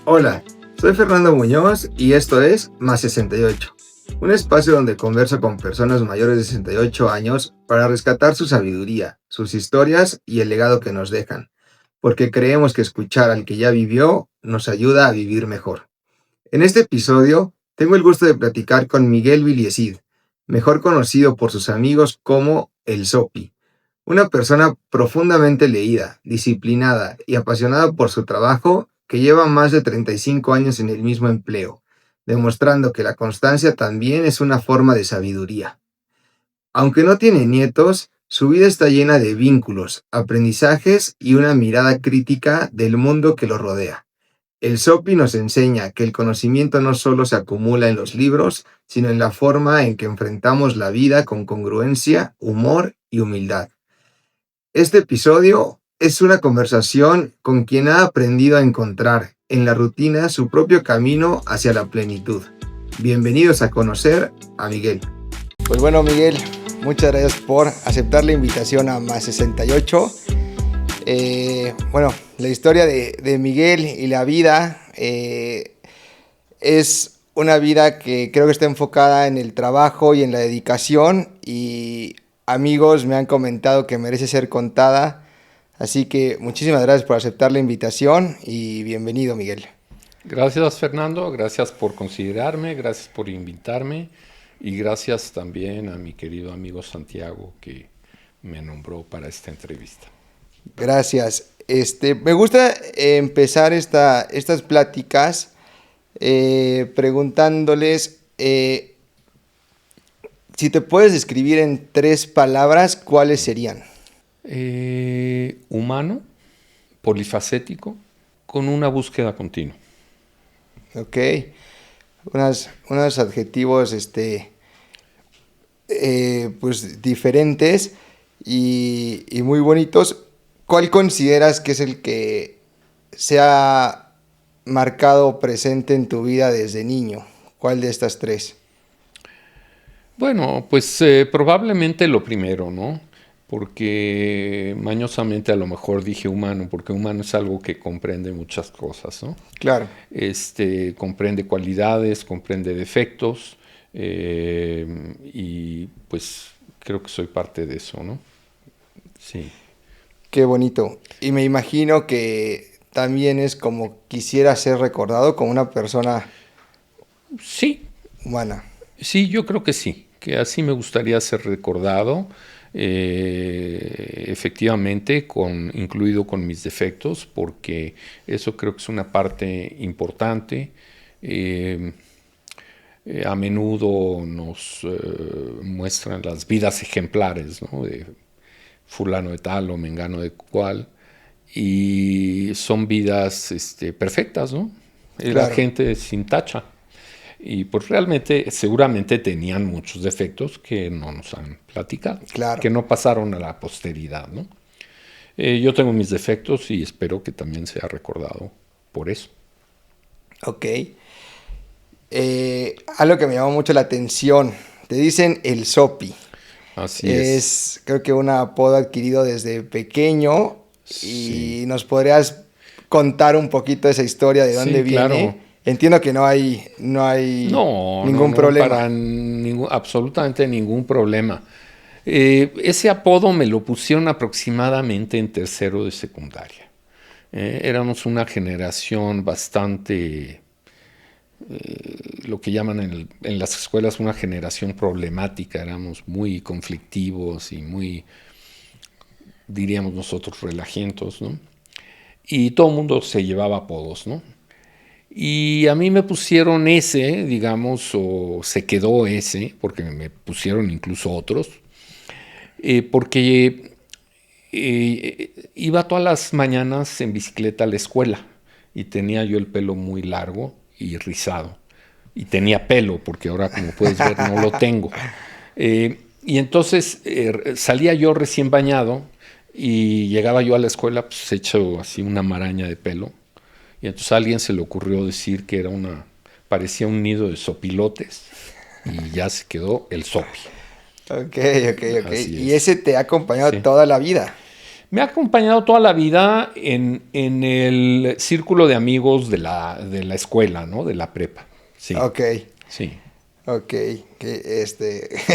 Hola, soy Fernando Muñoz y esto es Más 68, un espacio donde converso con personas mayores de 68 años para rescatar su sabiduría, sus historias y el legado que nos dejan, porque creemos que escuchar al que ya vivió nos ayuda a vivir mejor. En este episodio tengo el gusto de platicar con Miguel Viliesid, mejor conocido por sus amigos como El Sopi, una persona profundamente leída, disciplinada y apasionada por su trabajo que lleva más de 35 años en el mismo empleo, demostrando que la constancia también es una forma de sabiduría. Aunque no tiene nietos, su vida está llena de vínculos, aprendizajes y una mirada crítica del mundo que lo rodea. El SOPI nos enseña que el conocimiento no solo se acumula en los libros, sino en la forma en que enfrentamos la vida con congruencia, humor y humildad. Este episodio es una conversación con quien ha aprendido a encontrar en la rutina su propio camino hacia la plenitud. Bienvenidos a conocer a Miguel. Pues bueno, Miguel, muchas gracias por aceptar la invitación a Más 68. La historia de Miguel y la vida es una vida que creo que está enfocada en el trabajo y en la dedicación, y amigos me han comentado que merece ser contada. Así que muchísimas gracias por aceptar la invitación y bienvenido, Miguel. Gracias, Fernando, gracias por considerarme, gracias por invitarme y gracias también a mi querido amigo Santiago que me nombró para esta entrevista. Gracias. Me gusta empezar estas pláticas preguntándoles si te puedes describir en 3 palabras, ¿cuáles serían? Humano, polifacético, con una búsqueda continua. Ok. Unos adjetivos pues diferentes y muy bonitos. ¿Cuál consideras que es el que se ha marcado presente en tu vida desde niño? ¿Cuál de estas 3? Bueno, pues probablemente lo primero, ¿no? Porque mañosamente a lo mejor dije humano, porque humano es algo que comprende muchas cosas, ¿no? Claro. Comprende cualidades, comprende defectos, y pues creo que soy parte de eso, ¿no? Sí. Qué bonito. Y me imagino que también es como quisiera ser recordado como una persona Sí, humana. sí, yo creo que sí, que así me gustaría ser recordado, efectivamente, incluido con mis defectos, porque eso creo que es una parte importante. A menudo nos muestran las vidas ejemplares, ¿no? De fulano de tal o mengano de cual, y son vidas perfectas, ¿no? La Claro, gente sin tacha. Y pues realmente, seguramente tenían muchos defectos que no nos han platicado, claro. que no pasaron a la posteridad, ¿no? Yo tengo mis defectos y espero que también sea recordado por eso. Ok. Algo que me llamó mucho la atención. Te dicen el Sopi. Así es. Es, creo que un apodo adquirido desde pequeño. Sí, Y nos podrías contar un poquito esa historia, de dónde sí, claro. viene. Entiendo que no hay No, no, ningún no, problema. para absolutamente ningún problema. Ese apodo me lo pusieron aproximadamente en tercero de secundaria. Éramos una generación bastante, lo que llaman en las escuelas una generación problemática. Éramos muy conflictivos y muy, diríamos nosotros, relajientos, ¿no? Y todo el mundo se llevaba apodos, ¿no? Y a mí me pusieron ese, digamos, o se quedó ese, porque me pusieron incluso otros, porque iba todas las mañanas en bicicleta a la escuela y tenía yo el pelo muy largo y rizado. Y tenía pelo, porque ahora, como puedes ver, no lo tengo. Y entonces salía yo recién bañado y llegaba yo a la escuela pues hecho así una maraña de pelo. Y entonces a alguien se le ocurrió decir que parecía un nido de sopilotes y ya se quedó el sopi. Ok, ok, ok. Así Y es. ese te ha acompañado Sí. toda la vida. Me ha acompañado toda la vida en el círculo de amigos de la escuela, ¿no? De la prepa. Sí, Ok, sí. ok,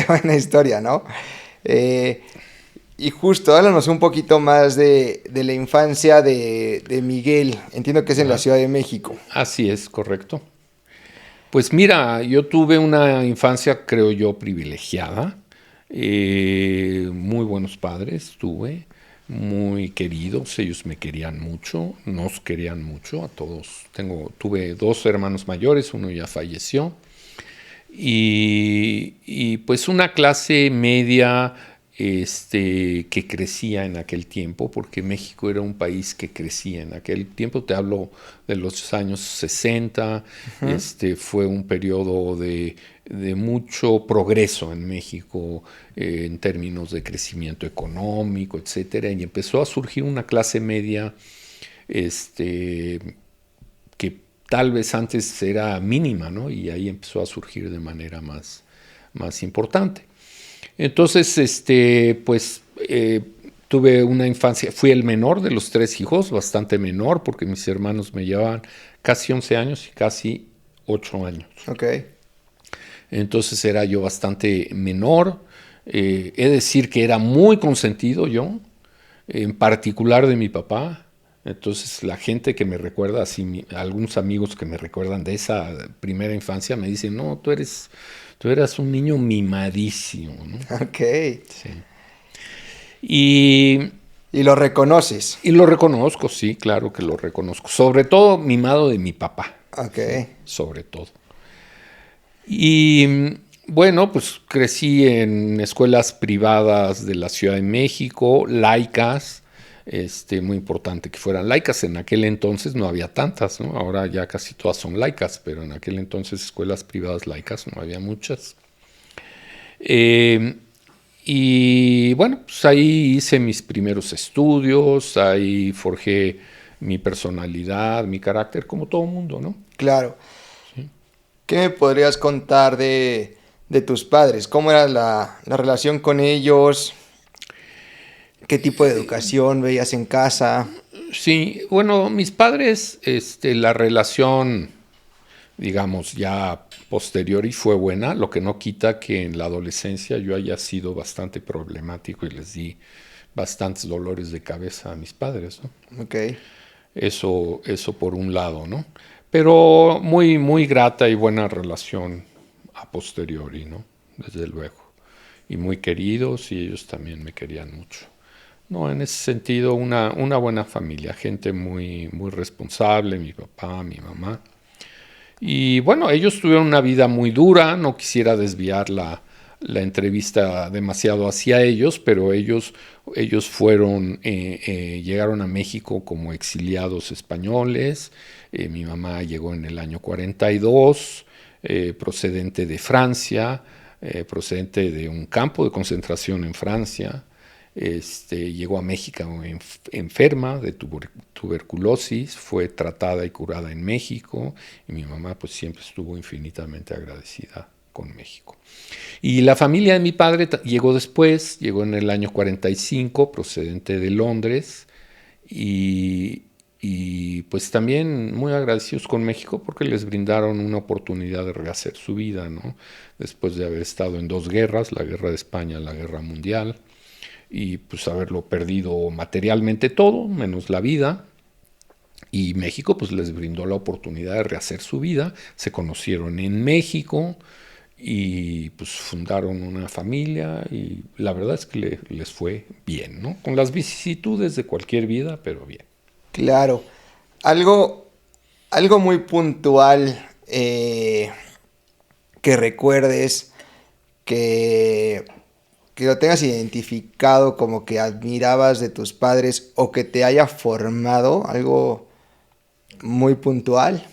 buena historia, ¿no? Eh, y justo, háblanos un poquito más de la infancia de Miguel. Entiendo que es en la Ah, Ciudad de México. así es, correcto. Pues mira, yo tuve una infancia, creo yo, privilegiada. Muy buenos padres tuve, muy queridos, ellos me querían mucho, nos querían mucho a todos. Tuve dos hermanos mayores, uno ya falleció, y pues una clase media que crecía en aquel tiempo, porque México era un país que crecía en aquel tiempo, te hablo de los años 60. Ujú. Fue un periodo de mucho progreso en México en términos de crecimiento económico, etcétera, y empezó a surgir una clase media este, que tal vez antes era mínima, ¿no? Y ahí empezó a surgir de manera más importante. Entonces, pues tuve una infancia, fui el menor de los tres hijos, bastante menor, porque mis hermanos me llevaban casi 11 años y casi 8 años. Ok, Entonces era yo bastante menor. He de decir que era muy consentido yo, en particular de mi papá. Entonces la gente que me recuerda, así, algunos amigos que me recuerdan de esa primera infancia me dicen, no, tú eras un niño mimadísimo, ¿no? ok. Sí. Y, Y lo reconoces. y lo reconozco, sí, claro que lo reconozco. Sobre todo mimado de mi papá, Ok, ¿sí? Sobre todo. Y bueno, pues crecí en escuelas privadas de la Ciudad de México, laicas, muy importante que fueran laicas. En aquel entonces no había tantas, ¿no? Ahora ya casi todas son laicas, pero en aquel entonces escuelas privadas laicas no había muchas. Eh, y bueno, pues ahí hice mis primeros estudios, ahí forjé mi personalidad, mi carácter, como todo mundo, ¿no? claro. ¿Qué me podrías contar de tus padres? ¿Cómo era la relación con ellos? ¿Qué tipo de educación veías en casa? Sí, bueno, mis padres, la relación, digamos, ya posteriori fue buena, lo que no quita que en la adolescencia yo haya sido bastante problemático y les di bastantes dolores de cabeza a mis padres, ¿no? Ok, Eso por un lado, ¿no? Pero muy grata y buena relación a posteriori, ¿no? Desde luego. Y muy queridos y ellos también me querían mucho. No, en ese sentido, una buena familia, gente muy responsable, mi papá, mi mamá. Y bueno, ellos tuvieron una vida muy dura, no quisiera desviar la entrevista demasiado hacia ellos, pero ellos llegaron a México como exiliados españoles. Mi mamá llegó en el año 42, procedente de Francia, procedente de un campo de concentración en Francia. Llegó a México enferma de tuberculosis, fue tratada y curada en México, y mi mamá pues siempre estuvo infinitamente agradecida con México. Y la familia de mi padre llegó después, llegó en el año 45, procedente de Londres, y, y pues también muy agradecidos con México porque les brindaron una oportunidad de rehacer su vida, ¿no? Después de haber estado en dos guerras, la guerra de España, la guerra mundial, y pues haberlo perdido materialmente todo, menos la vida. Y México pues les brindó la oportunidad de rehacer su vida, se conocieron en México y pues fundaron una familia y la verdad es que les fue bien, ¿no? Con las vicisitudes de cualquier vida, pero bien. claro. Algo, algo muy puntual que recuerdes, que, que lo tengas identificado como que admirabas de tus padres o que te haya formado, algo muy puntual.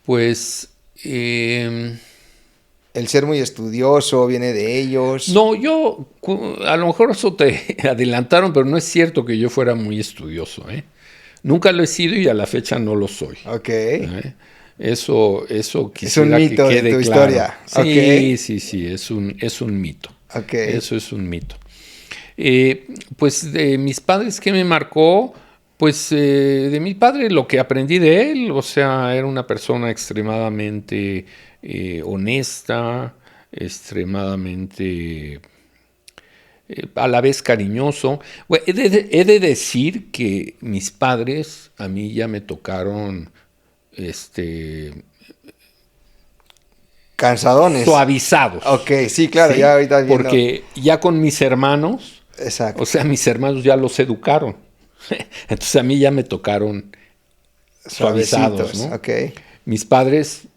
Pues eh, El ser muy estudioso viene de ellos. no, a lo mejor eso te adelantaron, pero no es cierto que yo fuera muy estudioso, ¿eh? Nunca lo he sido y a la fecha no lo soy. Ok. ¿Eh? Eso Es un quisiera que mito de tu quede claro. historia. Ok. Sí, es un mito. Ok. Eso es un mito. Pues de mis padres, ¿qué me marcó? Pues de mi padre lo que aprendí de él, o sea, era una persona extremadamente honesta, extremadamente a la vez cariñoso. Bueno, he de decir que mis padres a mí ya me tocaron este, Cansadones. suavizados, Ok, sí, claro, ya ¿sí? ahorita viendo. Porque ya con mis hermanos, o Exacto. sea, mis hermanos ya los educaron. Entonces a mí ya me tocaron suavizados, Suavecitos, ¿no? ok. Mis padres,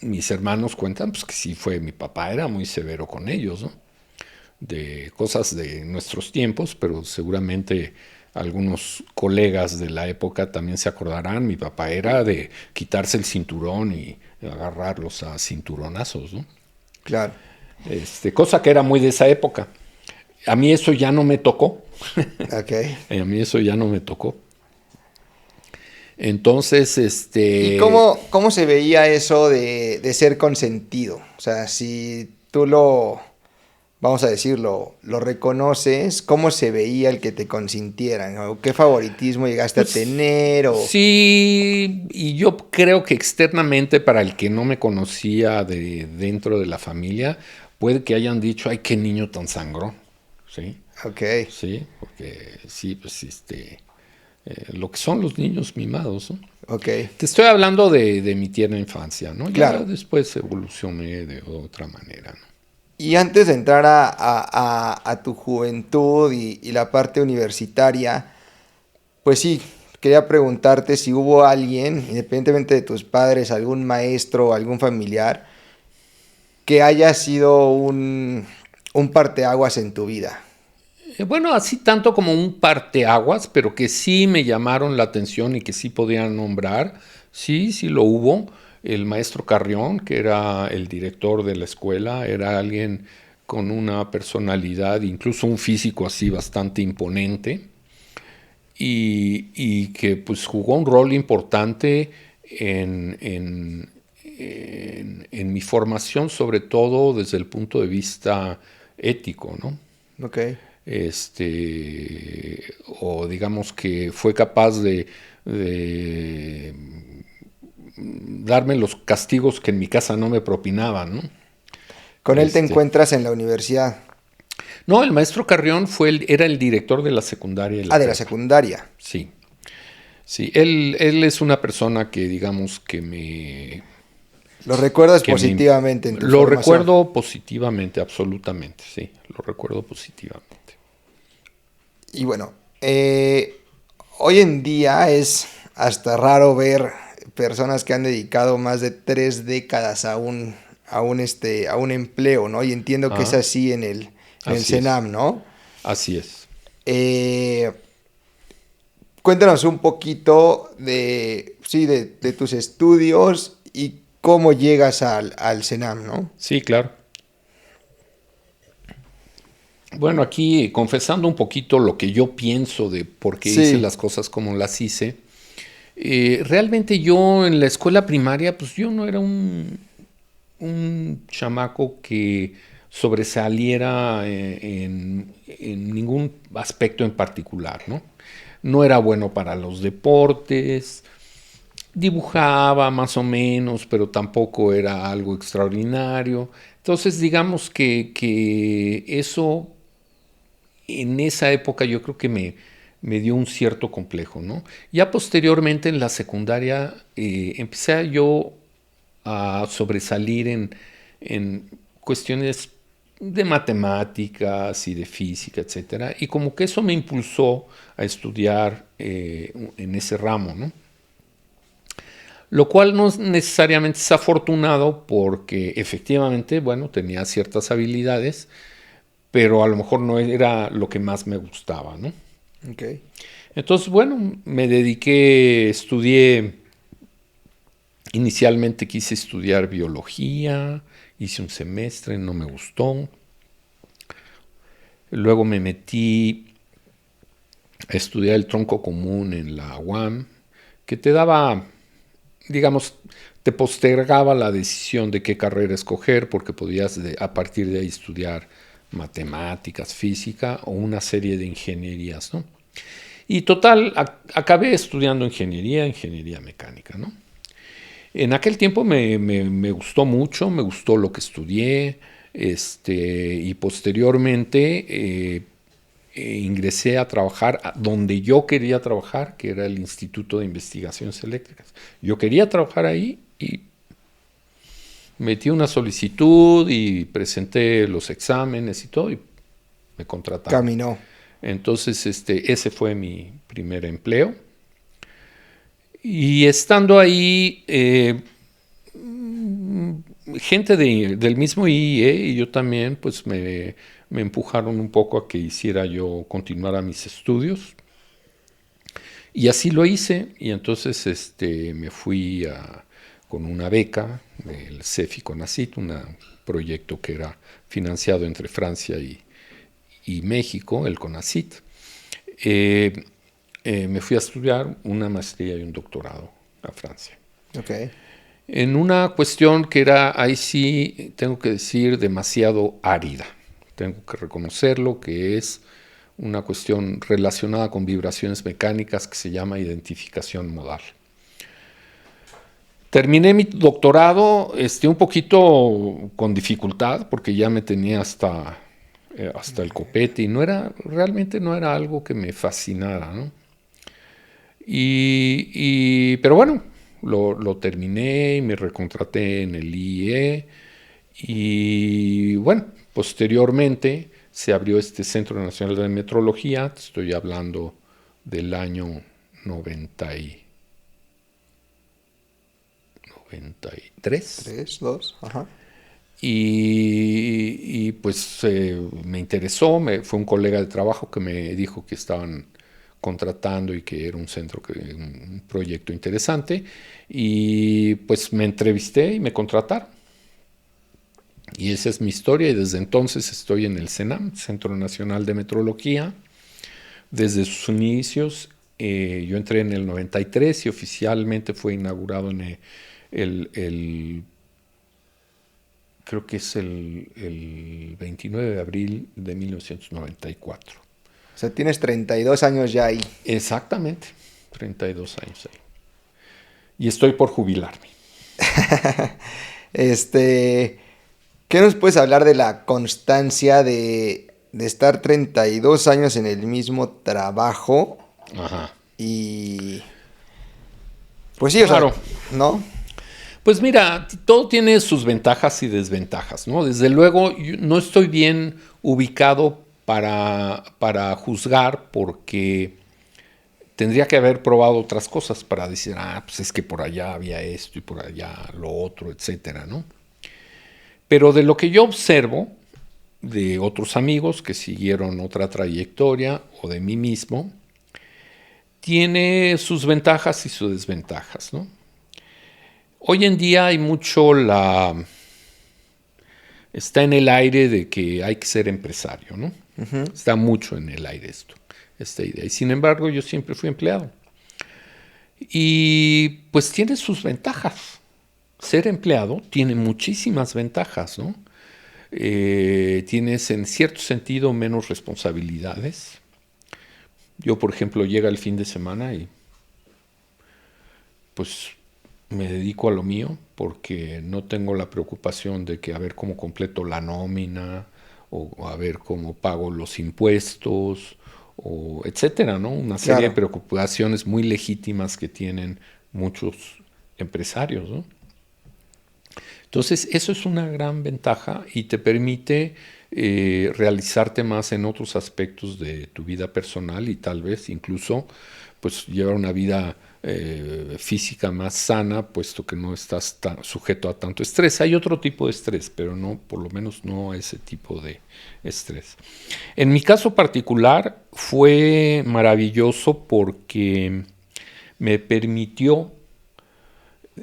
mis hermanos cuentan pues, que sí fue, mi papá era muy severo con ellos, ¿no? De cosas de nuestros tiempos, pero seguramente algunos colegas de la época también se acordarán. Mi papá era de quitarse el cinturón y agarrarlos a cinturonazos, ¿no? Claro. Cosa que era muy de esa época. A mí eso ya no me tocó. Ok. A mí eso ya no me tocó. Entonces, ¿Y cómo se veía eso de ser consentido? O sea, si tú vamos a decirlo, lo reconoces, ¿cómo se veía el que te consintieran? ¿O qué favoritismo llegaste a pues tener? sí, y yo creo que externamente para el que no me conocía de dentro de la familia, puede que hayan dicho, ay, qué niño tan sangrón, ¿sí? Ok, Sí, porque sí, pues lo que son los niños mimados, ¿no? ok, Te estoy hablando de mi tierna infancia, ¿no? Ya claro. después evolucioné de otra manera, ¿no? Y antes de entrar a tu juventud y la parte universitaria, pues sí, quería preguntarte si hubo alguien, independientemente de tus padres, algún maestro o algún familiar, que haya sido un parteaguas en tu vida. Bueno, así tanto como un parteaguas, pero que sí me llamaron la atención y que sí podían nombrar, sí, sí lo hubo. El maestro Carrión, que era el director de la escuela, era alguien con una personalidad, incluso un físico así bastante imponente, y que pues jugó un rol importante en mi formación, sobre todo desde el punto de vista ético, ¿no? Ok. O digamos que fue capaz de darme los castigos que en mi casa no me propinaban, ¿no? Con él te Este, encuentras en la universidad. no, el maestro Carrión era el director de la secundaria y Ah, la de la prepa. secundaria. Sí, sí, él es una persona que digamos Lo recuerdas que me positivamente en tu lo formación. recuerdo positivamente, absolutamente, sí, lo recuerdo positivamente. Y bueno, hoy en día es hasta raro ver personas que han dedicado más de 3 décadas a un empleo, ¿no? Y entiendo que es Ah, así en el así es, CENAM, ¿no? así es. Eh, Cuéntanos un poquito sí, de tus estudios y cómo llegas al CENAM, ¿no? Sí, claro. Bueno, aquí confesando un poquito lo que yo pienso de por qué hice Sí, las cosas como las hice. Realmente yo en la escuela primaria, pues yo no era un chamaco que sobresaliera en ningún aspecto en particular, ¿no? No era bueno para los deportes, dibujaba más o menos, pero tampoco era algo extraordinario. Entonces, digamos que eso en esa época yo creo que me dio un cierto complejo, ¿no? Ya posteriormente en la secundaria empecé yo a sobresalir en cuestiones de matemáticas y de física, etcétera, y como que eso me impulsó a estudiar en ese ramo, ¿no? Lo cual no necesariamente es afortunado porque efectivamente, bueno, tenía ciertas habilidades, pero a lo mejor no era lo que más me gustaba, ¿no? ok. Entonces, bueno, me dediqué, estudié, inicialmente quise estudiar biología, hice un semestre, no me gustó. Luego me metí a estudiar el tronco común en la UAM, que te daba, digamos, te postergaba la decisión de qué carrera escoger porque podías a partir de ahí estudiar matemáticas, física o una serie de ingenierías, ¿no? Y total, acabé estudiando ingeniería mecánica, ¿no? En aquel tiempo me gustó mucho, me gustó lo que estudié, y posteriormente ingresé a trabajar donde yo quería trabajar, que era el Instituto de Investigaciones Eléctricas. Yo quería trabajar ahí y metí una solicitud y presenté los exámenes y todo y me contrataron. Caminó. Entonces, ese fue mi primer empleo. Y estando ahí, gente del mismo IIE y yo también, pues me empujaron un poco a que hiciera yo continuar mis estudios. Y así lo hice. Y entonces me fui con una beca del CEFI CONACYT, un proyecto que era financiado entre Francia y México, el CONACYT. Me fui a estudiar una maestría y un doctorado a Francia. Okay. En una cuestión que era, ahí sí, tengo que decir, demasiado árida. Tengo que reconocerlo, que es una cuestión relacionada con vibraciones mecánicas que se llama identificación modal. Terminé mi doctorado un poquito con dificultad, porque ya me tenía hasta el copete y realmente no era algo que me fascinara, ¿no? Pero bueno, lo terminé y me recontraté en el IE y bueno, posteriormente se abrió este Centro Nacional de Metrología, estoy hablando del año 93. 3, 2, ajá. Y pues me interesó, fue un colega de trabajo que me dijo que estaban contratando y que era un proyecto interesante, y pues me entrevisté y me contrataron. Y esa es mi historia, y desde entonces estoy en el CENAM, Centro Nacional de Metrología. Desde sus inicios, yo entré en el 93 y oficialmente fue inaugurado en creo que es el 29 de abril de 1994. O sea, tienes 32 años ya ahí. Exactamente, 32 años ahí. Y estoy por jubilarme. ¿Qué nos puedes hablar de la constancia de estar 32 años en el mismo trabajo? Ajá. Y pues sí, Claro. o sea, ¿no? Pues mira, todo tiene sus ventajas y desventajas, ¿no? Desde luego, yo no estoy bien ubicado para juzgar, porque tendría que haber probado otras cosas para decir, pues es que por allá había esto y por allá lo otro, etcétera, ¿no? Pero de lo que yo observo de otros amigos que siguieron otra trayectoria o de mí mismo, tiene sus ventajas y sus desventajas, ¿no? Hoy en día hay mucho está en el aire de que hay que ser empresario, ¿no? Uh-huh. Está mucho en el aire esta idea. Y sin embargo, yo siempre fui empleado. Y pues tiene sus ventajas. Ser empleado tiene muchísimas ventajas, ¿no? Tienes en cierto sentido menos responsabilidades. Yo, por ejemplo, llega el fin de semana y pues me dedico a lo mío, porque no tengo la preocupación de que a ver cómo completo la nómina o a ver cómo pago los impuestos o etcétera, ¿no? Una serie de preocupaciones muy legítimas que tienen muchos empresarios, ¿no? Entonces, eso es una gran ventaja y te permite realizarte más en otros aspectos de tu vida personal, y tal vez incluso pues llevar una vida física más sana, puesto que no estás sujeto a tanto estrés. Hay otro tipo de estrés, pero no, por lo menos no a ese tipo de estrés. En mi caso particular fue maravilloso porque me permitió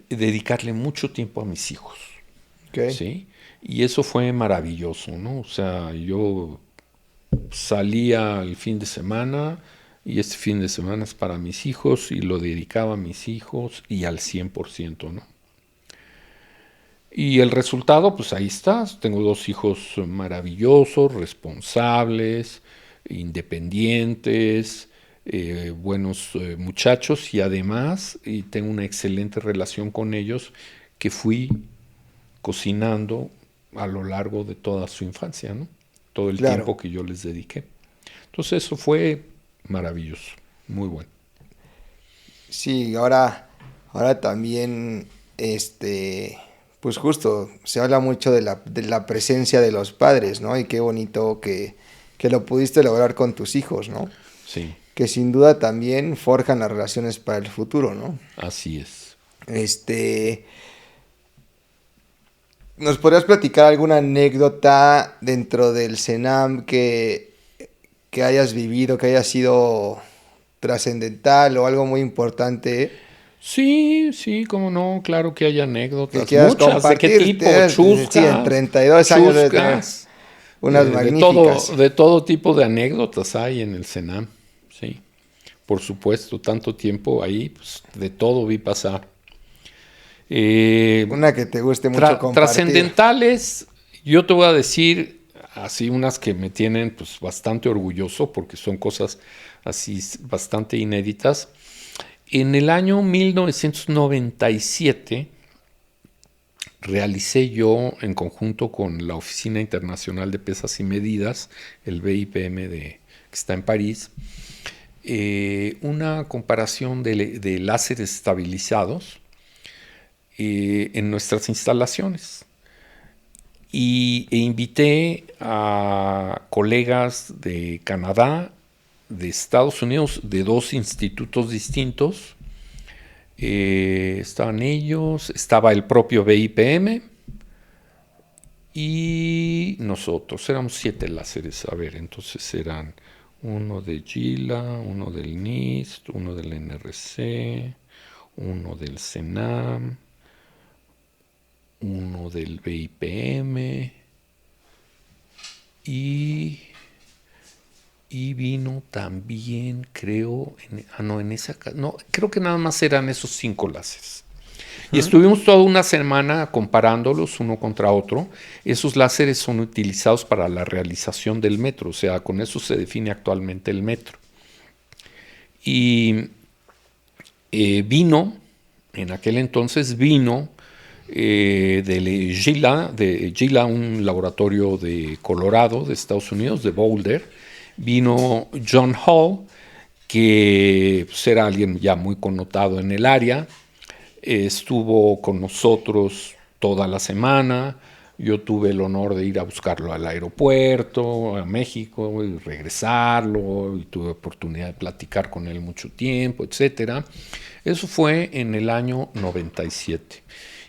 dedicarle mucho tiempo a mis hijos. Okay. ¿Sí? Y eso fue maravilloso, ¿no? O sea, yo salía el fin de semana y este fin de semana es para mis hijos y lo dedicaba a mis hijos y al 100%, ¿no? Y el resultado, pues ahí está. Tengo 2 hijos maravillosos, responsables, independientes, buenos muchachos y además y tengo una excelente relación con ellos que fui cocinando a lo largo de toda su infancia, ¿no? Todo el Claro. tiempo que yo les dediqué. Entonces eso fue maravilloso, muy bueno. Sí, ahora también, pues justo, se habla mucho de la presencia de los padres, ¿no? Y qué bonito que lo pudiste lograr con tus hijos, ¿no? Sí, Que sin duda también forjan las relaciones para el futuro, ¿no? así es. Este, ¿Nos podrías platicar alguna anécdota dentro del CENAM que hayas vivido, que haya sido trascendental o algo muy importante Sí, sí, cómo no, claro que hay que anécdotas, quieras muchas. ¿De qué compartir? tipo? Sí, en Chuscas, 32 años debe tener chuscas, unas magníficas. de todo tipo de anécdotas hay en el Senam, sí, por supuesto, tanto tiempo ahí, pues de todo vi pasar. Eh, Una que te guste mucho compartir. Trascendentales, yo te voy a decir así unas que me tienen pues bastante orgulloso porque son cosas así bastante inéditas. En el año 1997 realicé yo en conjunto con la Oficina Internacional de Pesas y Medidas, el BIPM que está en París, una comparación de láseres estabilizados en nuestras instalaciones. E invité a colegas de Canadá, de Estados Unidos, de 2 institutos distintos. Estaban ellos, estaba el propio BIPM y nosotros. Éramos 7 láseres. A ver, entonces eran uno de GILA, uno del NIST, uno del NRC, uno del CENAM, uno del BIPM y, y vino también, creo, creo que nada más eran esos 5 láseres. Y estuvimos toda una semana comparándolos uno contra otro. Esos láseres son utilizados para la realización del metro, o sea, con eso se define actualmente el metro. Y en aquel entonces vino de Gila, un laboratorio de Colorado, de Estados Unidos, de Boulder. Vino John Hall, que pues, era alguien ya muy connotado en el área. Estuvo con nosotros toda la semana. Yo tuve el honor de ir a buscarlo al aeropuerto, a México, y regresarlo, y tuve oportunidad de platicar con él mucho tiempo, etcétera. Eso fue en el año 97.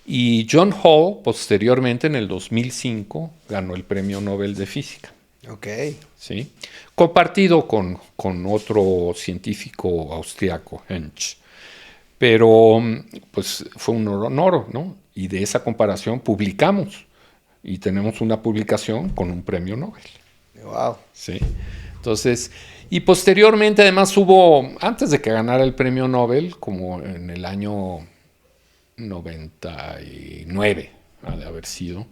Y John Hall, posteriormente, en el 2005, ganó el Premio Nobel de Física. Ok. ¿Sí? Compartido con otro científico austriaco, Hensch. Pero pues fue un honor, ¿no? Y de esa comparación publicamos. Y tenemos una publicación con un premio Nobel. Wow. ¿Sí? Entonces, y posteriormente además hubo, antes de que ganara el premio Nobel, como en el año 99, ha de haber sido,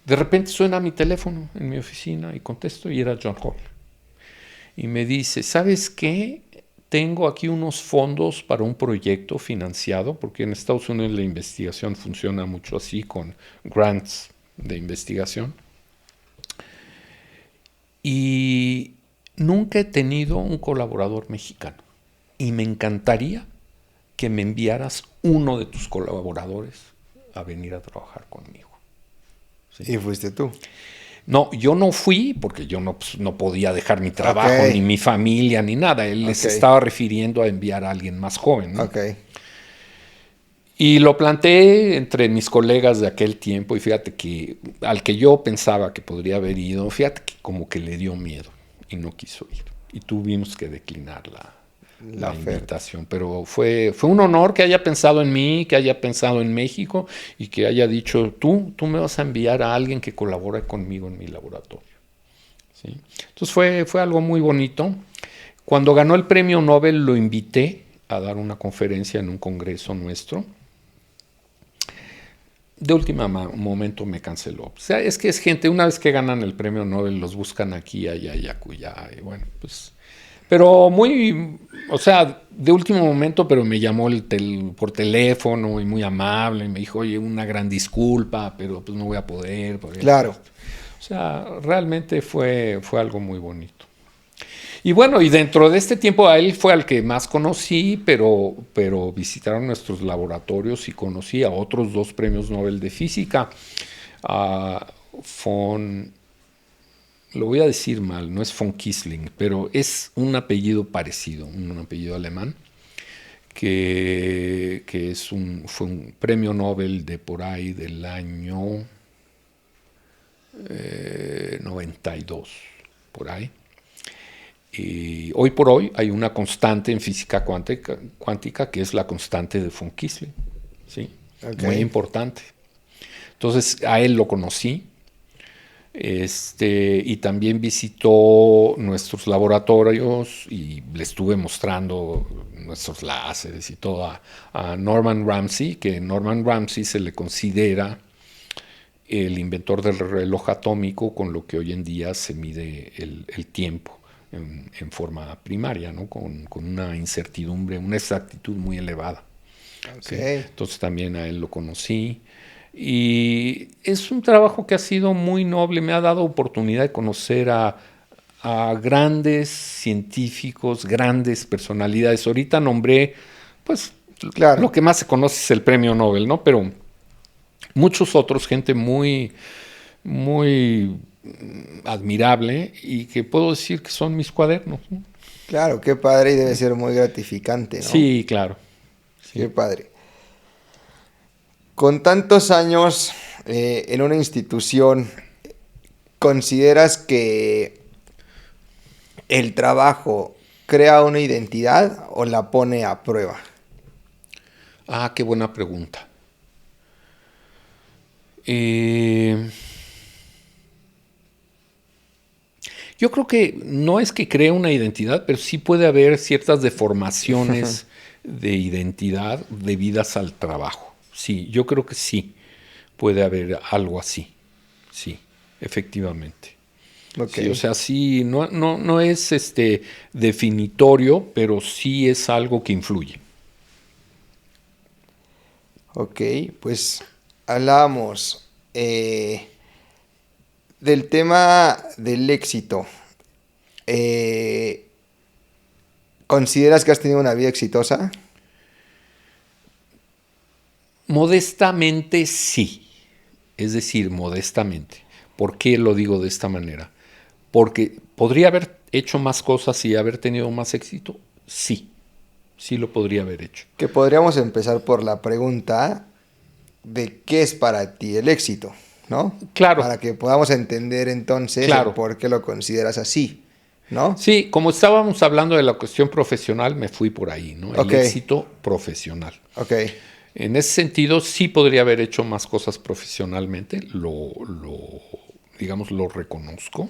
de repente suena mi teléfono en mi oficina y contesto y era John Hall. Y me dice, ¿sabes qué? Tengo aquí unos fondos para un proyecto financiado, porque en Estados Unidos la investigación funciona mucho así, con grants de investigación. Y nunca he tenido un colaborador mexicano. Y me encantaría que me enviaras uno de tus colaboradores a venir a trabajar conmigo. ¿Sí? Y fuiste tú. No, yo no fui porque yo no podía dejar mi trabajo, Ok. ni mi familia, ni nada. Él les Ok. estaba refiriendo a enviar a alguien más joven, ¿no? Ok. Y lo planteé entre mis colegas de aquel tiempo y fíjate que al que yo pensaba que podría haber ido, fíjate que como que le dio miedo y no quiso ir. Y tuvimos que declinar La la oferta. invitación. Pero fue un honor que haya pensado en mí, que haya pensado en México y que haya dicho, tú me vas a enviar a alguien que colabore conmigo en mi laboratorio. ¿Sí? Entonces fue algo muy bonito. Cuando ganó el premio Nobel lo invité a dar una conferencia en un congreso nuestro. de último momento me canceló. O sea, es que es gente, una vez que ganan el premio Nobel, los buscan aquí, allá y acullá. Y bueno, pues. Pero muy, o sea, de último momento, pero me llamó por teléfono y muy amable. Y me dijo, oye, una gran disculpa, pero pues no voy a poder. Por Claro. esto. O sea, realmente fue algo muy bonito. Y bueno, y dentro de este tiempo a él fue al que más conocí, pero visitaron nuestros laboratorios y conocí a otros 2 premios Nobel de Física. A lo voy a decir mal, no es von Kissling, pero es un apellido parecido, un apellido alemán, que fue un premio Nobel de por ahí del año 92, por ahí. Y hoy por hoy hay una constante en física cuántica que es la constante de von Kissling, ¿sí? Okay. Muy importante. Entonces a él lo conocí, y también visitó nuestros laboratorios y le estuve mostrando nuestros láseres y todo a Norman Ramsey, que Norman Ramsey se le considera el inventor del reloj atómico, con lo que hoy en día se mide el tiempo en forma primaria, ¿no? Con una incertidumbre, una exactitud muy elevada. Okay. ¿Sí? Entonces también a él lo conocí. Y es un trabajo que ha sido muy noble, me ha dado oportunidad de conocer a grandes científicos, grandes personalidades. Ahorita nombré, pues, Claro. lo que más se conoce es el premio Nobel, ¿no? Pero muchos otros, gente muy, muy admirable y que puedo decir que son mis cuadernos, ¿no? Claro, qué padre y debe ser muy gratificante, ¿no? Sí, claro. Sí. Qué padre. Con tantos años en una institución, ¿consideras que el trabajo crea una identidad o la pone a prueba? Ah, qué buena pregunta. Yo creo que no es que cree una identidad, pero sí puede haber ciertas deformaciones de identidad debidas al trabajo. Sí, yo creo que sí puede haber algo así. Sí, efectivamente. Okay. Sí, o sea, sí, no es definitorio, pero sí es algo que influye. Ok, pues hablábamos del tema del éxito. ¿Consideras que has tenido una vida exitosa? Modestamente sí, es decir, modestamente. ¿Por qué lo digo de esta manera? Porque podría haber hecho más cosas y haber tenido más éxito. Sí, sí lo podría haber hecho. Que podríamos empezar por la pregunta de qué es para ti el éxito, ¿no? Claro. Para que podamos entender entonces Claro. el por qué lo consideras así, ¿no? Sí, como estábamos hablando de la cuestión profesional, me fui por ahí, ¿no? El Ok. éxito profesional. Ok. En ese sentido, sí podría haber hecho más cosas profesionalmente, digamos, lo reconozco,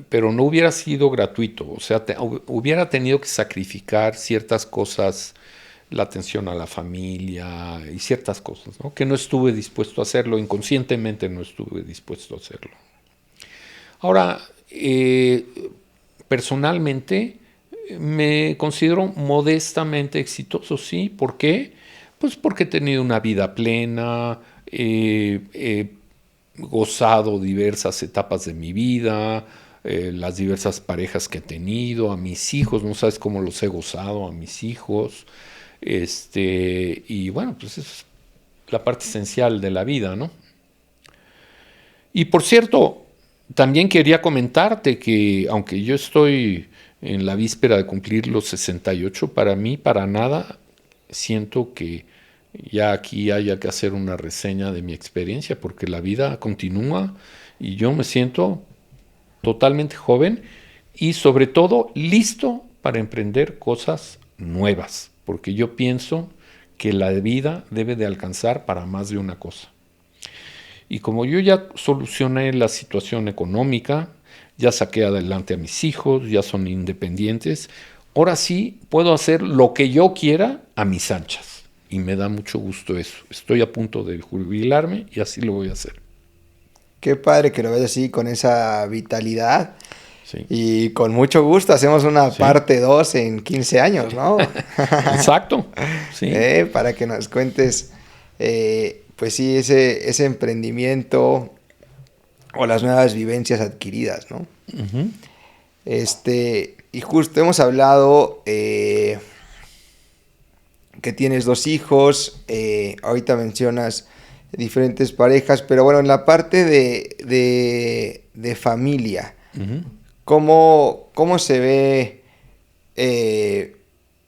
pero no hubiera sido gratuito, o sea, hubiera tenido que sacrificar ciertas cosas, la atención a la familia y ciertas cosas, ¿no? Que no estuve dispuesto a hacerlo, inconscientemente no estuve dispuesto a hacerlo. Ahora, personalmente, me considero modestamente exitoso, ¿sí? ¿Por qué? Pues porque he tenido una vida plena, he gozado diversas etapas de mi vida, las diversas parejas que he tenido, a mis hijos, no sabes cómo los he gozado, a mis hijos, y bueno, pues es la parte esencial de la vida, ¿no? Y por cierto, también quería comentarte que aunque yo estoy en la víspera de cumplir los 68, para mí, para nada, siento que ya aquí haya que hacer una reseña de mi experiencia, porque la vida continúa y yo me siento totalmente joven y sobre todo listo para emprender cosas nuevas, porque yo pienso que la vida debe de alcanzar para más de una cosa. Y como yo ya solucioné la situación económica, ya saqué adelante a mis hijos, ya son independientes, ahora sí puedo hacer lo que yo quiera a mis anchas. y me da mucho gusto eso. Estoy a punto de jubilarme y así lo voy a hacer. Qué padre que lo ves así, con esa vitalidad. Sí, Y con mucho gusto hacemos una sí, parte 2 en 15 años, ¿no? exacto, sí. Para que nos cuentes, pues sí, ese emprendimiento o las nuevas vivencias adquiridas, ¿no? Ujú. Y justo hemos hablado que tienes 2 hijos, ahorita mencionas diferentes parejas, pero bueno, en la parte de familia, Ujú. ¿cómo se ve eh,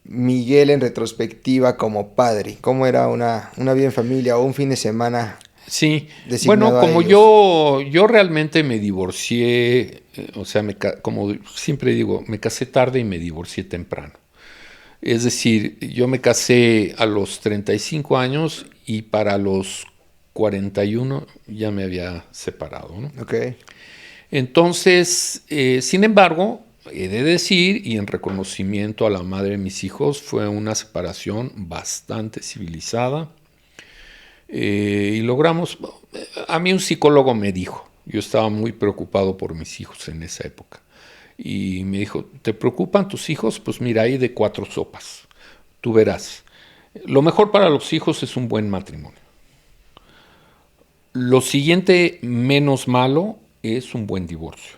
Miguel en retrospectiva como padre? ¿Cómo era una vida en familia o un fin de semana Sí, bueno, designado a como ellos? yo realmente me divorcié, o sea, como siempre digo, me casé tarde y me divorcié temprano. Es decir, yo me casé a los 35 años y para los 41 ya me había separado, ¿no? Ok, Entonces, sin embargo, he de decir, y en reconocimiento a la madre de mis hijos, fue una separación bastante civilizada. Y logramos, a mí un psicólogo me dijo, yo estaba muy preocupado por mis hijos en esa época, y me dijo, ¿te preocupan tus hijos? Pues mira, hay de 4 sopas, tú verás. Lo mejor para los hijos es un buen matrimonio. Lo siguiente menos malo es un buen divorcio.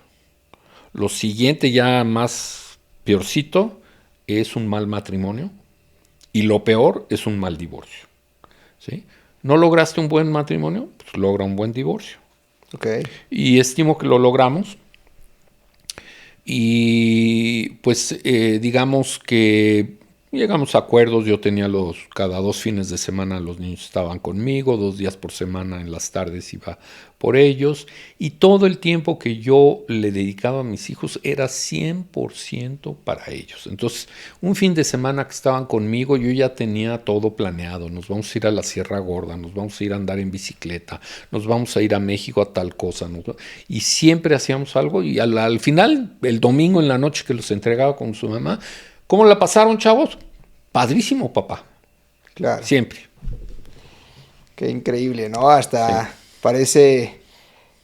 Lo siguiente ya más peorcito es un mal matrimonio. Y lo peor es un mal divorcio. ¿Sí? ¿No lograste un buen matrimonio? Pues logra un buen divorcio. ok. Y estimo que lo logramos. Y pues digamos que llegamos a acuerdos. Yo tenía cada 2 fines de semana los niños estaban conmigo, 2 días por semana en las tardes iba por ellos. Y todo el tiempo que yo le dedicaba a mis hijos era 100% para ellos. Entonces, un fin de semana que estaban conmigo, yo ya tenía todo planeado. Nos vamos a ir a la Sierra Gorda, nos vamos a ir a andar en bicicleta, nos vamos a ir a México a tal cosa. Y siempre hacíamos algo y al final, el domingo en la noche que los entregaba con su mamá, ¿cómo la pasaron, chavos? Padrísimo, papá. Claro, Siempre. qué increíble, ¿no? Sí. Hasta parece,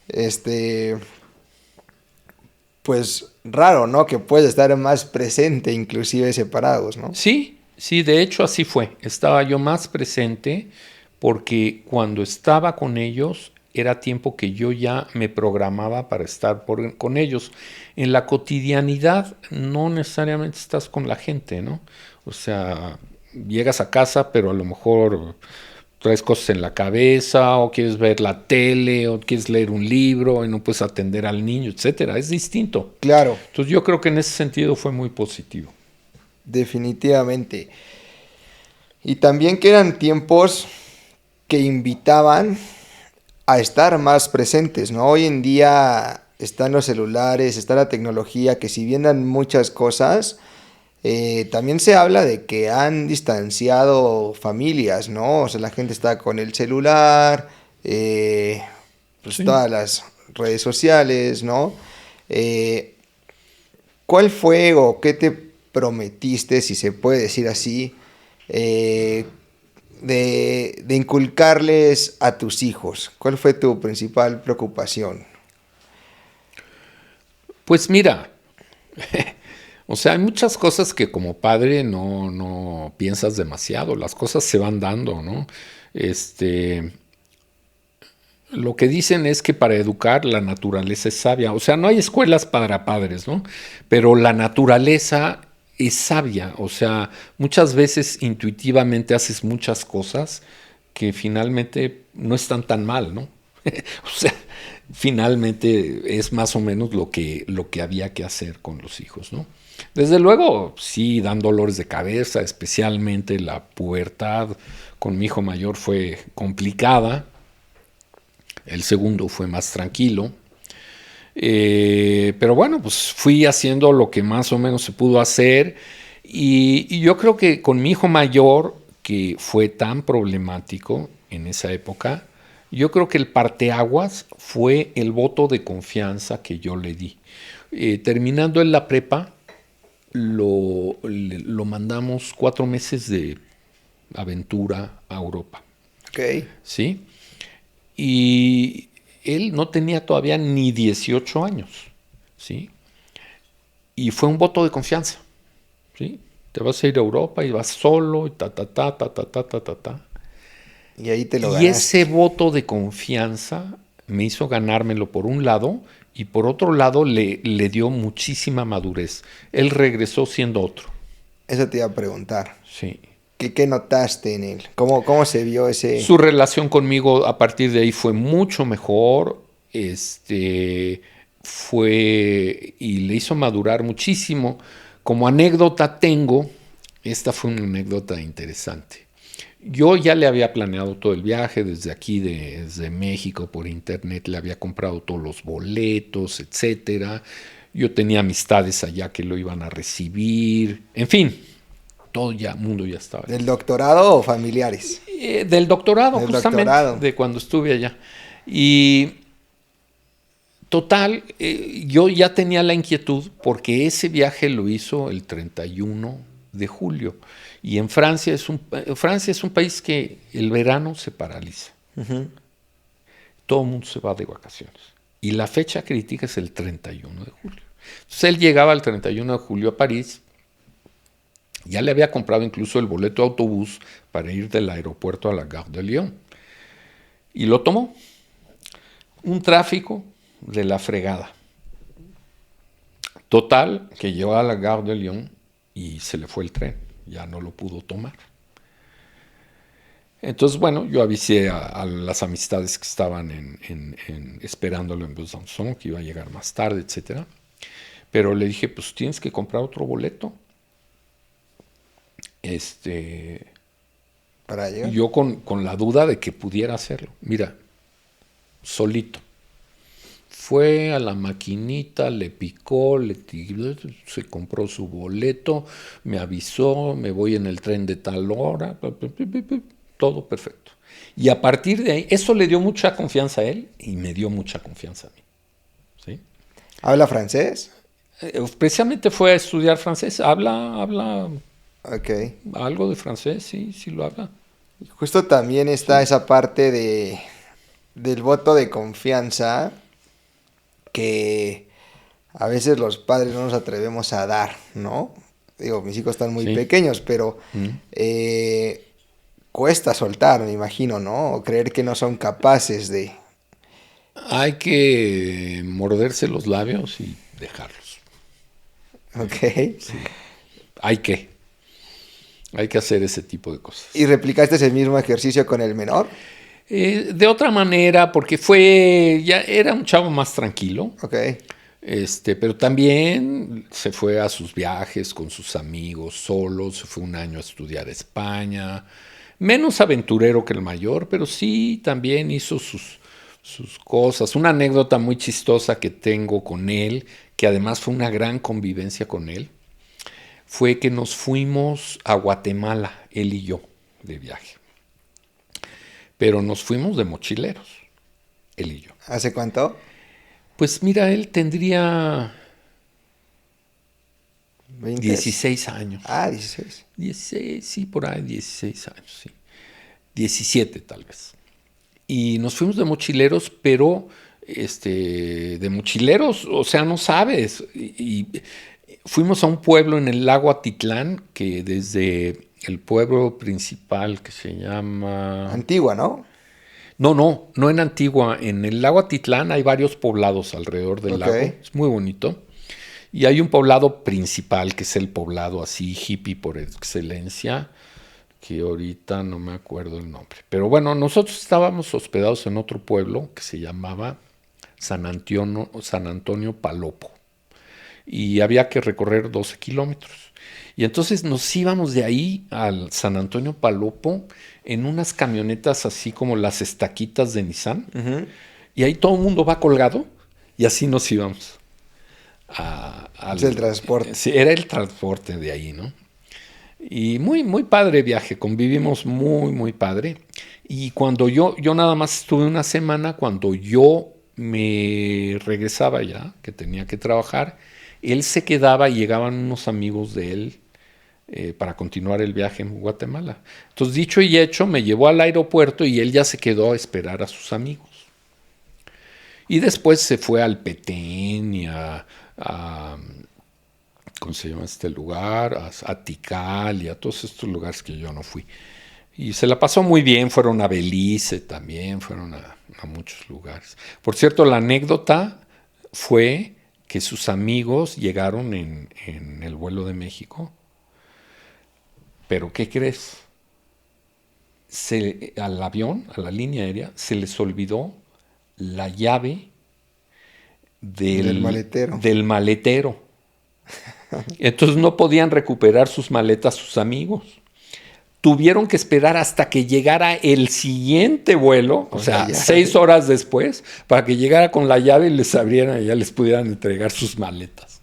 este, pues raro, ¿no? Que puedes estar más presente, inclusive separados, ¿no? Sí, sí, de hecho así fue. Estaba yo más presente porque cuando estaba con ellos era tiempo que yo ya me programaba para estar con ellos. En la cotidianidad no necesariamente estás con la gente, ¿no? O sea, llegas a casa, pero a lo mejor traes cosas en la cabeza, o quieres ver la tele, o quieres leer un libro y no puedes atender al niño, etcétera. Es distinto. Claro, Entonces yo creo que en ese sentido fue muy positivo. definitivamente. Y también que eran tiempos que invitaban a estar más presentes, ¿no? Hoy en día están los celulares, está la tecnología, que si bien dan muchas cosas, también se habla de que han distanciado familias, ¿no? O sea, la gente está con el celular, pues Sí. todas las redes sociales, ¿no? Eh, ¿Cuál fue o qué te prometiste, si se puede decir así, eh, de inculcarles a tus hijos? ¿Cuál fue tu principal preocupación? Pues mira, o sea, hay muchas cosas que como padre no piensas demasiado, las cosas se van dando, ¿no? Este, lo que dicen es que para educar la naturaleza es sabia, o sea, no hay escuelas para padres, ¿no? Pero la naturaleza es sabia, o sea, muchas veces intuitivamente haces muchas cosas que finalmente no están tan mal, ¿no? O sea, finalmente es más o menos lo que había que hacer con los hijos, ¿no? Desde luego, sí, dan dolores de cabeza, especialmente la pubertad con mi hijo mayor fue complicada, el segundo fue más tranquilo, pero bueno, pues fui haciendo lo que más o menos se pudo hacer y yo creo que con mi hijo mayor, que fue tan problemático en esa época, yo creo que el parteaguas fue el voto de confianza que yo le di. Terminando en la prepa, lo mandamos 4 meses aventura a Europa. Ok. ¿Sí? Y él no tenía todavía ni 18 años. ¿Sí? Y fue un voto de confianza. ¿Sí? Te vas a ir a Europa y vas solo y ta, ta, ta, ta, ta, ta, ta, ta, ta. Y ahí te lo Y ese ganaste. voto de confianza me hizo ganármelo por un lado y por otro lado le dio muchísima madurez. Él regresó siendo otro. Eso te iba a preguntar. Sí. ¿Qué notaste en él? ¿Cómo se vio ese? Su relación conmigo a partir de ahí fue mucho mejor. Fue y le hizo madurar muchísimo. Como anécdota tengo, esta fue una anécdota interesante. Yo ya le había planeado todo el viaje desde aquí, desde México por internet, le había comprado todos los boletos, etcétera. Yo tenía amistades allá que lo iban a recibir. En fin, todo ya, el mundo ya estaba ¿Del listo. doctorado o familiares? Del doctorado, Del justamente, doctorado. de cuando estuve allá. Y total, yo ya tenía la inquietud porque ese viaje lo hizo el 31 de julio. Y en Francia es un país que el verano se paraliza. Ujú. Todo el mundo se va de vacaciones. Y la fecha crítica es el 31 de julio. Entonces él llegaba el 31 de julio a París. Ya le había comprado incluso el boleto de autobús para ir del aeropuerto a la Gare de Lyon. Y lo tomó. Un tráfico de la fregada. Total, que llegó a la Gare de Lyon y se le fue el tren. Ya no lo pudo tomar. Entonces, bueno, yo avisé a las amistades que estaban esperándolo en Besançon, que iba a llegar más tarde, etcétera. Pero le dije, pues tienes que comprar otro boleto. Para llegar. Yo con la duda de que pudiera hacerlo. Mira, solito. Fue a la maquinita, le picó, se compró su boleto, me avisó, me voy en el tren de tal hora, todo perfecto. Y a partir de ahí, eso le dio mucha confianza a él y me dio mucha confianza a mí. ¿Sí? ¿Habla francés? Precisamente fue a estudiar francés, habla Ok. algo de francés, sí, sí lo habla. Justo también está Sí. esa parte del voto de confianza que a veces los padres no nos atrevemos a dar, ¿no? Digo, mis hijos están muy Sí. pequeños, pero eh, cuesta soltar, me imagino, ¿no? O creer que no son capaces de... Hay que morderse los labios y dejarlos. Ok. Sí. Hay que. Hay que hacer ese tipo de ¿Y cosas. replicaste ese mismo ejercicio con el menor? De otra manera, porque ya era un chavo más tranquilo, Ok. pero también se fue a sus viajes con sus amigos, solo, se fue un año a estudiar a España, menos aventurero que el mayor, pero sí también hizo sus cosas. Una anécdota muy chistosa que tengo con él, que además fue una gran convivencia con él, fue que nos fuimos a Guatemala, él y yo, de viaje. Pero nos fuimos de mochileros, él y yo. ¿Hace cuánto? Pues mira, él tendría 20. 16 años. Ah, 16. 16, sí, por ahí, 16 años, sí. 17 tal vez. Y nos fuimos de mochileros, pero de mochileros, o sea, no sabes. Y fuimos a un pueblo en el lago Atitlán, que desde el pueblo principal que se llama... Antigua, ¿no? No en Antigua. En el lago Atitlán hay varios poblados alrededor del Ok. lago. Es muy bonito. Y hay un poblado principal, que es el poblado así hippie por excelencia, que ahorita no me acuerdo el nombre. Pero bueno, nosotros estábamos hospedados en otro pueblo que se llamaba San Antonio Palopo. Y había que recorrer 12 kilómetros. Y entonces nos íbamos de ahí al San Antonio Palopo en unas camionetas así como las estaquitas de Nissan. Ujú. Y ahí todo el mundo va colgado y así nos íbamos. Es el transporte. Sí, era el transporte de ahí, ¿no? Y muy, muy padre viaje, convivimos muy, muy padre. Y cuando yo nada más estuve una semana, cuando yo me regresaba ya, que tenía que trabajar, él se quedaba y llegaban unos amigos de él para continuar el viaje en Guatemala. Entonces, dicho y hecho, me llevó al aeropuerto y él ya se quedó a esperar a sus amigos. Y después se fue al Petén y a ¿cómo se llama este lugar? A Tikal y a todos estos lugares que yo no fui. Y se la pasó muy bien, fueron a Belice también, fueron a muchos lugares. Por cierto, la anécdota fue que sus amigos llegaron en el vuelo de México, pero ¿qué crees? Al avión, a la línea aérea, se les olvidó la llave Del maletero. del maletero. Entonces no podían recuperar sus maletas sus amigos. Tuvieron que esperar hasta que llegara el siguiente vuelo, o sea, 6 horas después, para que llegara con la llave y les abrieran y ya les pudieran entregar sus maletas.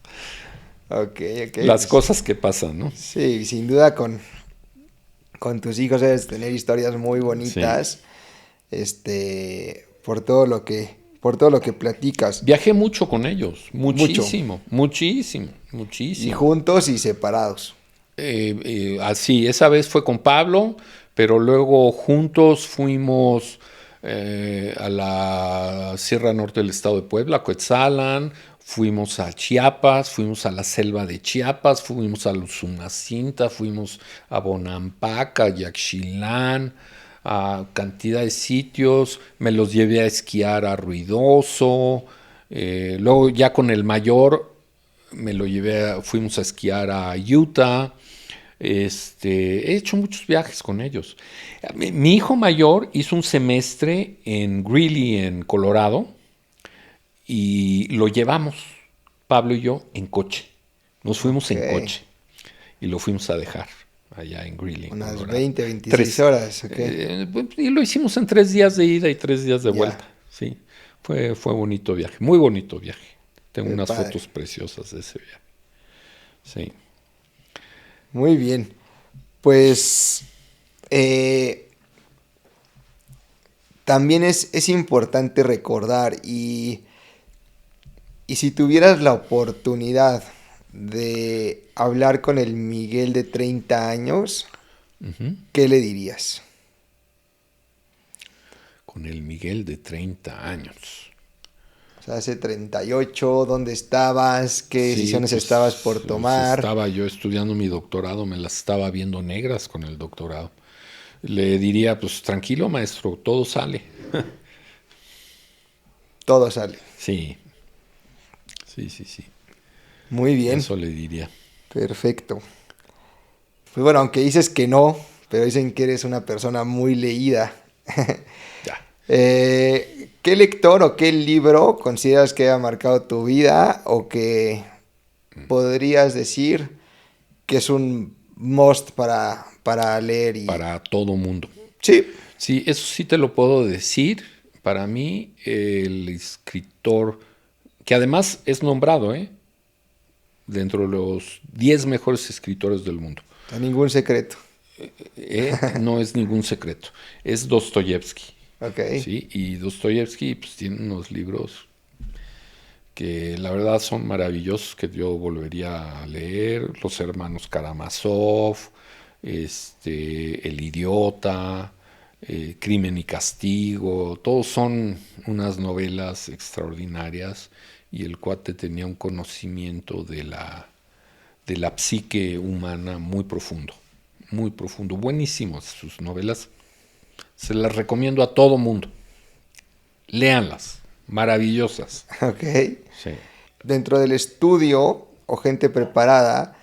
Ok. Las cosas que pasan, ¿no? Sí, sin duda con tus hijos debes tener historias muy bonitas, por todo lo que platicas. Viajé mucho con ellos, muchísimo. Y juntos y separados. Así, esa vez fue con Pablo, pero luego juntos fuimos a la Sierra Norte del estado de Puebla, a Coetzalan, fuimos a Chiapas, fuimos a la selva de Chiapas, fuimos a Usumacinta, fuimos a Bonampak, Yaxchilán, a cantidad de sitios, me los llevé a esquiar a Ruidoso, luego ya con el mayor fuimos a esquiar a Utah. He hecho muchos viajes con ellos. Mi hijo mayor hizo un semestre en Greeley, en Colorado, y lo llevamos, Pablo y yo, en coche. Nos fuimos en coche y lo fuimos a dejar allá en Greeley. Unas Colorado. 20, 26 horas. Y lo hicimos en 3 días de ida y 3 días de vuelta. Sí, fue bonito viaje, muy bonito viaje. Tengo unas fotos preciosas de ese viaje. Sí. Muy bien. Pues también es importante recordar y si tuvieras la oportunidad de hablar con el Miguel de 30 años, ¿qué le dirías? Con el Miguel de 30 años. O sea, hace 38, ¿dónde estabas? ¿Qué decisiones estabas por tomar? Estaba yo estudiando mi doctorado, me las estaba viendo negras con el doctorado. Le diría, pues tranquilo maestro, todo sale. Todo sale. Sí. Muy bien. Eso le diría. Perfecto. Pues bueno, aunque dices que no, pero dicen que eres una persona muy leída. Ya. ¿Qué lector o qué libro consideras que ha marcado tu vida o que podrías decir que es un must para leer? Para todo mundo. Sí. Sí, eso sí te lo puedo decir. Para mí, el escritor, que además es nombrado, dentro de los 10 mejores escritores del mundo. A ningún secreto. No es ningún secreto. Es Dostoyevsky. Ok. ¿Sí? Y Dostoyevsky pues, tiene unos libros que la verdad son maravillosos, que yo volvería a leer. Los hermanos Karamazov, El idiota, Crimen y castigo. Todos son unas novelas extraordinarias y el cuate tenía un conocimiento de la psique humana muy profundo. Muy profundo. Buenísimos sus novelas. Se las recomiendo a todo mundo. Léanlas. Maravillosas. Ok. Sí. Dentro del estudio o gente preparada,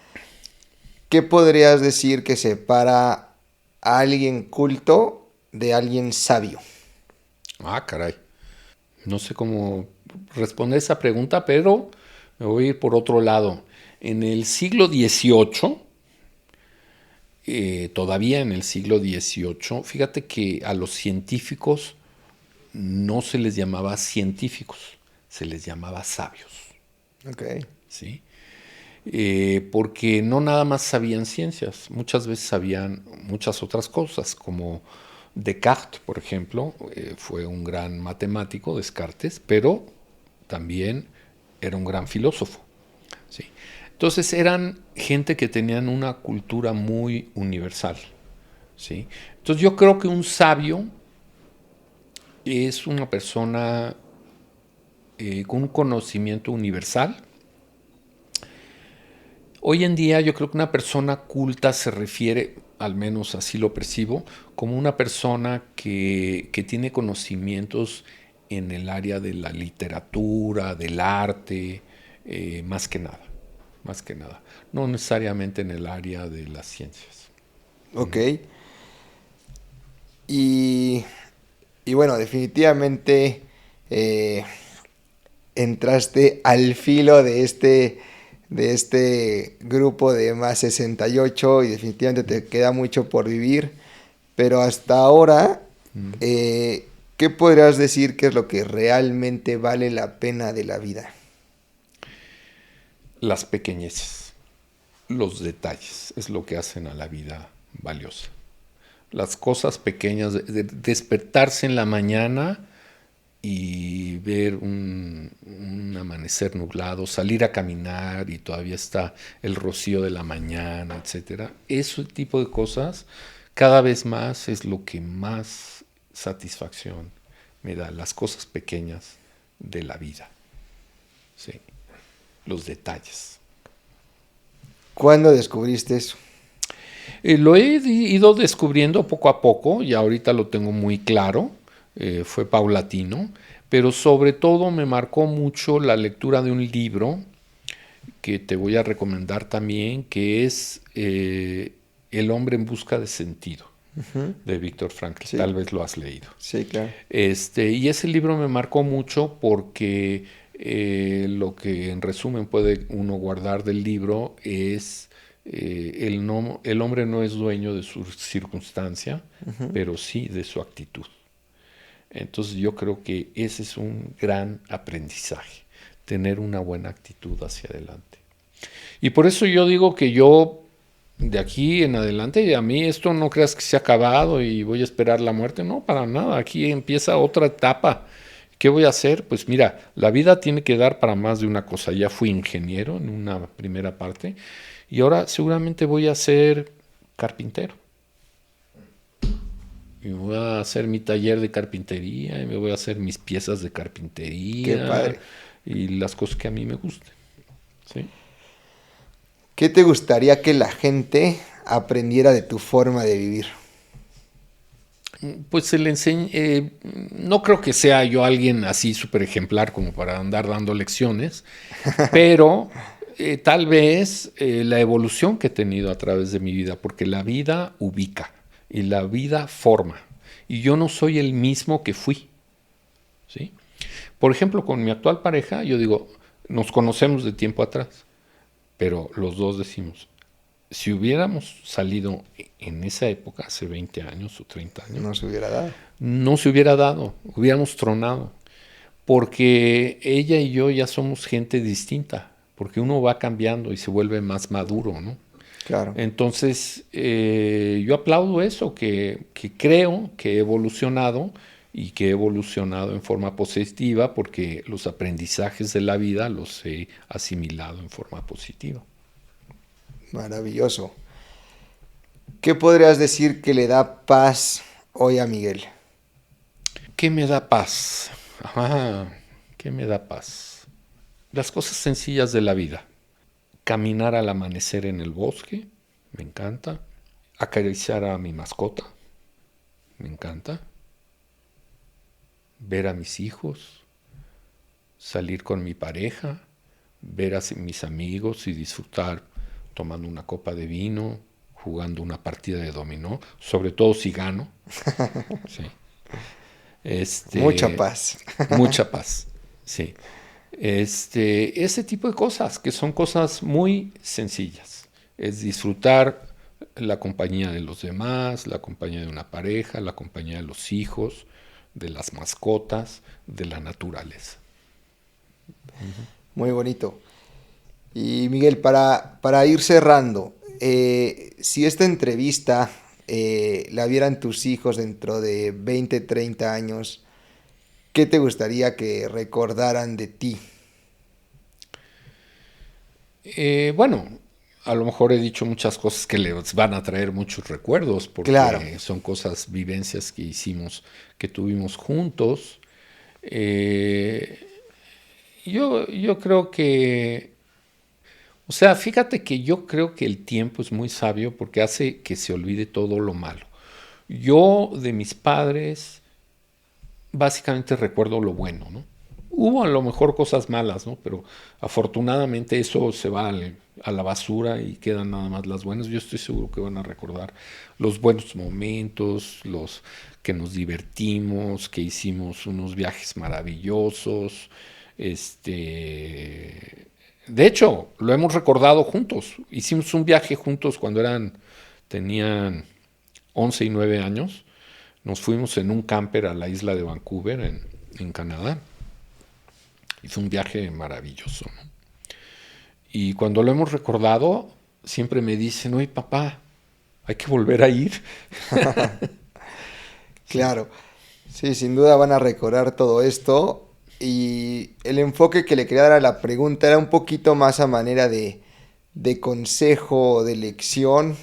¿qué podrías decir que separa a alguien culto de alguien sabio? Ah, caray. No sé cómo responder esa pregunta, pero me voy a ir por otro lado. En el siglo XVIII, todavía en el siglo XVIII, fíjate que a los científicos no se les llamaba científicos, se les llamaba sabios. Ok. ¿Sí? Porque no nada más sabían ciencias, muchas veces sabían muchas otras cosas, como Descartes, por ejemplo, fue un gran matemático, Descartes, pero también era un gran filósofo. ¿Sí? Entonces eran gente que tenían una cultura muy universal, ¿sí? Entonces yo creo que un sabio es una persona con un conocimiento universal. Hoy en día yo creo que una persona culta se refiere, al menos así lo percibo, como una persona que tiene conocimientos en el área de la literatura, del arte, más que nada, más que nada. No necesariamente en el área de las ciencias. Ok. Y, y bueno, definitivamente eh, entraste al filo de este grupo de más 68 y definitivamente te queda mucho por vivir. Pero hasta ahora, ¿qué podrías decir que es lo que realmente vale la pena de la vida? Las pequeñeces, los detalles, es lo que hacen a la vida valiosa. Las cosas pequeñas, de despertarse en la mañana y ver un amanecer nublado, salir a caminar y todavía está el rocío de la mañana, etcétera. Ese tipo de cosas cada vez más es lo que más satisfacción me da, las cosas pequeñas de la vida, sí, los detalles. ¿Cuándo descubriste eso? Lo he ido descubriendo poco a poco y ahorita lo tengo muy claro, fue paulatino, pero sobre todo me marcó mucho la lectura de un libro que te voy a recomendar también, que es El hombre en busca de sentido, Ujú. de Víctor Frankl. Sí, Tal vez lo has leído. sí, claro. Y ese libro me marcó mucho porque lo que en resumen puede uno guardar del libro es el hombre no es dueño de su circunstancia, Ujú. pero sí de su actitud. Entonces yo creo que ese es un gran aprendizaje, tener una buena actitud hacia adelante. Y por eso yo digo que yo, de aquí en adelante, a mí esto no creas que se ha acabado y voy a esperar la muerte, no, para nada, aquí empieza otra etapa. ¿Qué voy a hacer? Pues mira, la vida tiene que dar para más de una cosa. Ya fui ingeniero en una primera parte y ahora seguramente voy a ser carpintero. Y voy a hacer mi taller de carpintería y me voy a hacer mis piezas de Qué carpintería padre. y las cosas que a mí me gusten. ¿Sí? ¿Qué te gustaría que la gente aprendiera de tu forma de vivir? Pues se le enseña, no creo que sea yo alguien así súper ejemplar como para andar dando lecciones, pero tal vez la evolución que he tenido a través de mi vida, porque la vida ubica y la vida forma, y yo no soy el mismo que fui, ¿sí? Por ejemplo, con mi actual pareja, yo digo, nos conocemos de tiempo atrás, pero los dos decimos, si hubiéramos salido en esa época, hace 20 años o 30 años, No se hubiera dado. no se hubiera dado, hubiéramos tronado, porque ella y yo ya somos gente distinta, porque uno va cambiando y se vuelve más maduro, ¿no? Claro. Entonces, yo aplaudo eso, que creo que he evolucionado y que he evolucionado en forma positiva porque los aprendizajes de la vida los he asimilado en forma positiva. Maravilloso. ¿Qué podrías decir que le da paz hoy a Miguel? ¿Qué me da paz? ¿Qué me da paz? Las cosas sencillas de la vida. Caminar al amanecer en el bosque, me encanta. Acariciar a mi mascota, me encanta. Ver a mis hijos, salir con mi pareja, ver a mis amigos y disfrutar tomando una copa de vino, jugando una partida de dominó, sobre todo si gano. Sí. Mucha Este, paz. mucha paz. Sí. Ese tipo de cosas, que son cosas muy sencillas. Es disfrutar la compañía de los demás, la compañía de una pareja, la compañía de los hijos, de las mascotas, de la naturaleza. Muy bonito. Y Miguel, para ir cerrando, si esta entrevista la vieran tus hijos dentro de 20, 30 años, ¿qué te gustaría que recordaran de ti? Bueno, a lo mejor he dicho muchas cosas que les van a traer muchos recuerdos, Claro. porque son cosas, vivencias que hicimos, que tuvimos juntos. Eh, yo creo que, o sea, fíjate que yo creo que el tiempo es muy sabio porque hace que se olvide todo lo malo. Yo de mis padres básicamente recuerdo lo bueno, ¿no? Hubo a lo mejor cosas malas, ¿no? Pero afortunadamente eso se va a la basura y quedan nada más las buenas. Yo estoy seguro que van a recordar los buenos momentos, los que nos divertimos, que hicimos unos viajes maravillosos. De hecho, lo hemos recordado juntos. Hicimos un viaje juntos cuando tenían 11 y 9 años. Nos fuimos en un camper a la isla de Vancouver, en Canadá. Y fue un viaje maravilloso, ¿no? Y cuando lo hemos recordado, siempre me dicen, oye papá, hay que volver a ir. Sí, Claro, sí, sin duda van a recordar todo esto y el enfoque que le quería dar a la pregunta era un poquito más a manera de consejo, de lección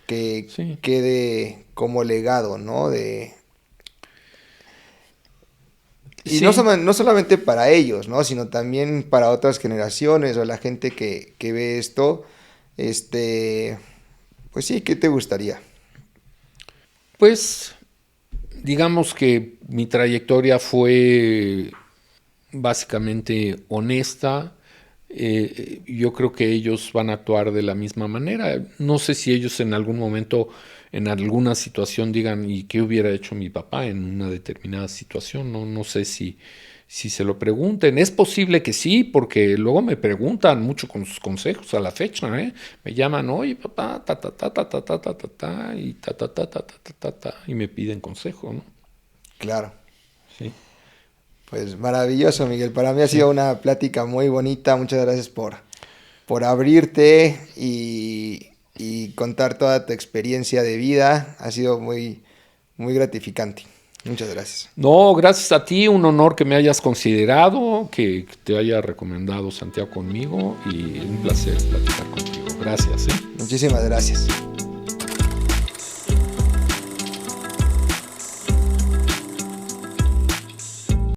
que sí, quede como legado, ¿no? Y no, sí. no solamente para ellos, ¿no? Sino también para otras generaciones o la gente que ve esto, este, pues sí, ¿qué te gustaría? Pues digamos que mi trayectoria fue básicamente honesta. Yo creo que ellos van a actuar de la misma manera. No sé si ellos en algún momento, en alguna situación, digan, ¿y qué hubiera hecho mi papá en una determinada situación? No, no sé si se lo pregunten. Es posible que sí, porque luego me preguntan mucho con sus consejos a la fecha, ¿eh? Me llaman, oye papá, ta ta ta ta ta ta ta ta ta y ta ta ta ta ta ta ta ta y me piden consejo, ¿no? Claro. Sí, Pues maravilloso, Miguel. Para mí ha sí. sido una plática muy bonita. Muchas gracias por abrirte y contar toda tu experiencia de vida. Ha sido muy, muy gratificante. Muchas gracias. No, gracias a ti, un honor que me hayas considerado, que te haya recomendado Santiago conmigo y un placer platicar contigo. Gracias, ¿eh? Muchísimas gracias.